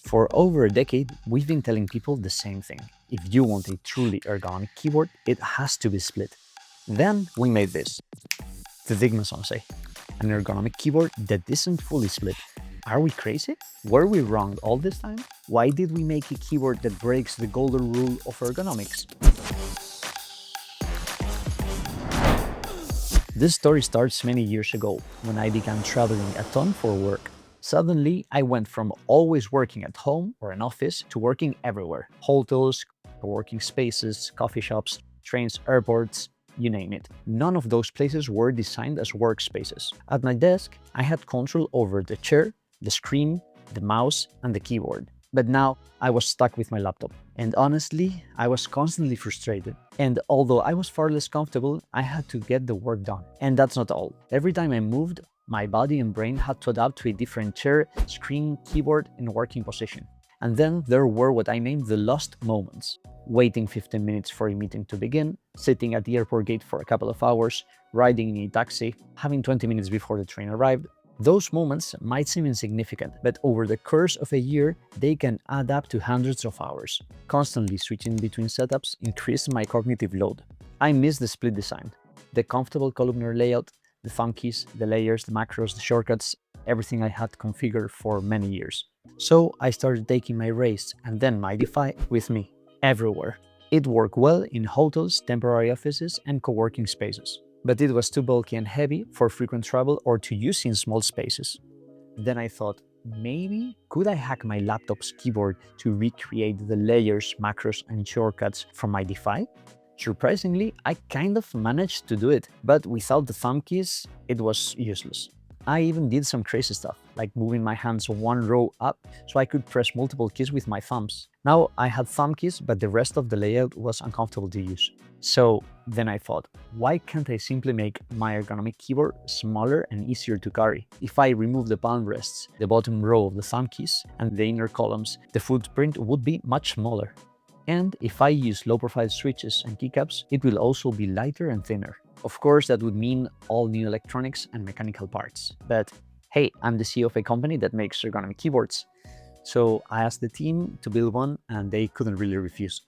For over a decade, we've been telling people the same thing. If you want a truly ergonomic keyboard, it has to be split. Then we made this, the Dygma Sonsei, an ergonomic keyboard that isn't fully split. Are we crazy? Were we wrong all this time? Why did we make a keyboard that breaks the golden rule of ergonomics? This story starts many years ago, when I began traveling a ton for work. Suddenly, I went from always working at home or an office to working everywhere. Hotels, co-working spaces, coffee shops, trains, airports, you name it. None of those places were designed as workspaces. At my desk, I had control over the chair, the screen, the mouse, and the keyboard. But now I was stuck with my laptop. And honestly, I was constantly frustrated. And although I was far less comfortable, I had to get the work done. And that's not all. Every time I moved, my body and brain had to adapt to a different chair, screen, keyboard, and working position. And then there were what I named the lost moments. Waiting 15 minutes for a meeting to begin, sitting at the airport gate for a couple of hours, riding in a taxi, having 20 minutes before the train arrived. Those moments might seem insignificant, but over the course of a year, they can add up to hundreds of hours. Constantly switching between setups increased my cognitive load. I missed the split design, the comfortable columnar layout, the thumb keys, the layers, the macros, the shortcuts, everything I had configured for many years. So I started taking my Race and then my Defy with me, everywhere. It worked well in hotels, temporary offices, and co-working spaces. But it was too bulky and heavy for frequent travel or to use in small spaces. Then I thought, maybe could I hack my laptop's keyboard to recreate the layers, macros, and shortcuts from my Defy? Surprisingly, I kind of managed to do it, but without the thumb keys, it was useless. I even did some crazy stuff, like moving my hands one row up so I could press multiple keys with my thumbs. Now I had thumb keys, but the rest of the layout was uncomfortable to use. So then I thought, why can't I simply make my ergonomic keyboard smaller and easier to carry? If I remove the palm rests, the bottom row of the thumb keys, and the inner columns, the footprint would be much smaller. And if I use low-profile switches and keycaps, it will also be lighter and thinner. Of course, that would mean all new electronics and mechanical parts. But hey, I'm the CEO of a company that makes ergonomic keyboards. So I asked the team to build one and they couldn't really refuse.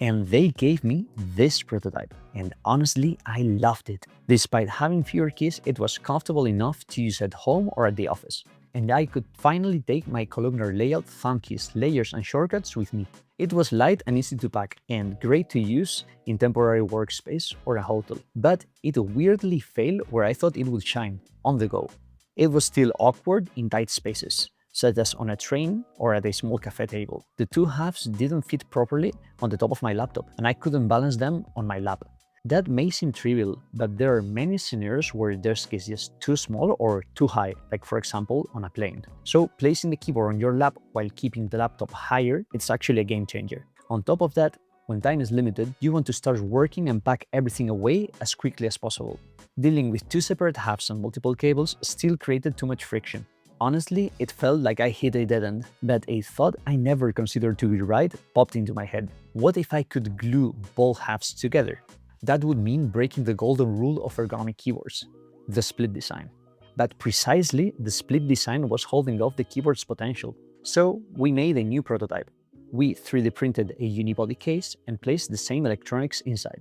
And they gave me this prototype. And honestly, I loved it. Despite having fewer keys, it was comfortable enough to use at home or at the office. And I could finally take my columnar layout, thumb keys, layers, and shortcuts with me. It was light and easy to pack, and great to use in temporary workspace or a hotel. But it weirdly failed where I thought it would shine, on the go. It was still awkward in tight spaces, such as on a train or at a small cafe table. The two halves didn't fit properly on the top of my laptop, and I couldn't balance them on my lap. That may seem trivial, but there are many scenarios where the desk is just too small or too high, like for example on a plane. So placing the keyboard on your lap while keeping the laptop higher, it's actually a game changer. On top of that, when time is limited, you want to start working and pack everything away as quickly as possible. Dealing with two separate halves and multiple cables still created too much friction. Honestly, it felt like I hit a dead end, but a thought I never considered to be right popped into my head. What if I could glue both halves together? That would mean breaking the golden rule of ergonomic keyboards, the split design. But precisely the split design was holding off the keyboard's potential. So we made a new prototype. We 3D printed a unibody case and placed the same electronics inside.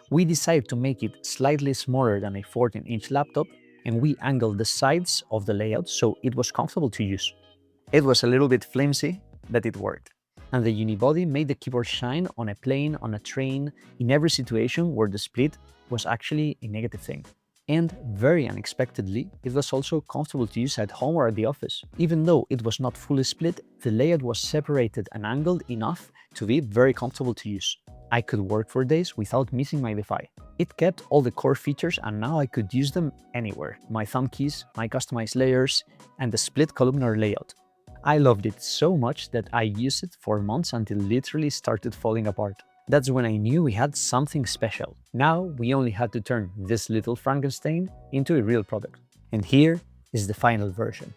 We decided to make it slightly smaller than a 14-inch laptop, and we angled the sides of the layout so it was comfortable to use. It was a little bit flimsy, but it worked. And the unibody made the keyboard shine on a plane, on a train, in every situation where the split was actually a negative thing. And very unexpectedly, it was also comfortable to use at home or at the office. Even though it was not fully split, the layout was separated and angled enough to be very comfortable to use. I could work for days without missing my Defy. It kept all the core features and now I could use them anywhere. My thumb keys, my customized layers, and the split columnar layout. I loved it so much that I used it for months until it literally started falling apart. That's when I knew we had something special. Now we only had to turn this little Frankenstein into a real product. And here is the final version.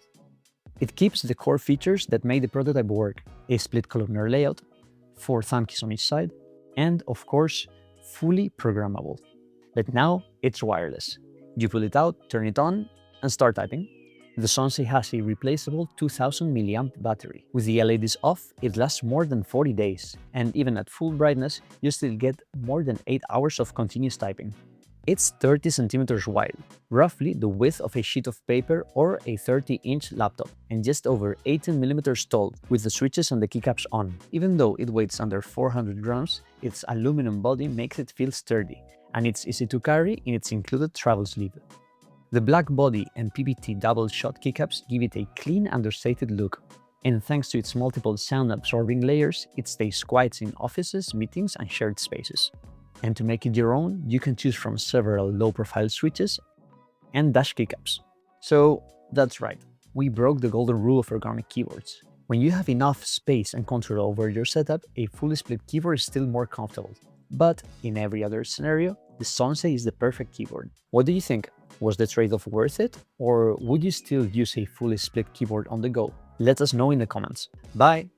It keeps the core features that made the prototype work: a split columnar layout, 4 thumb keys on each side, and of course, fully programmable. But now it's wireless. You pull it out, turn it on, and start typing. The Sonsei has a replaceable 2000 mAh battery. With the LEDs off, it lasts more than 40 days, and even at full brightness, you still get more than 8 hours of continuous typing. It's 30 centimeters wide, roughly the width of a sheet of paper or a 30-inch laptop, and just over 18 millimeters tall, with the switches and the keycaps on. Even though it weighs under 400 grams, its aluminum body makes it feel sturdy, and it's easy to carry in its included travel sleeve. The black body and PBT double-shot keycaps give it a clean, understated look, and thanks to its multiple sound-absorbing layers, it stays quiet in offices, meetings, and shared spaces. And to make it your own, you can choose from several low-profile switches and dash keycaps. So that's right, we broke the golden rule of ergonomic keyboards. When you have enough space and control over your setup, a fully split keyboard is still more comfortable. But in every other scenario, the Sonsei is the perfect keyboard. What do you think? Was the trade-off worth it? Or would you still use a fully split keyboard on the go? Let us know in the comments. Bye!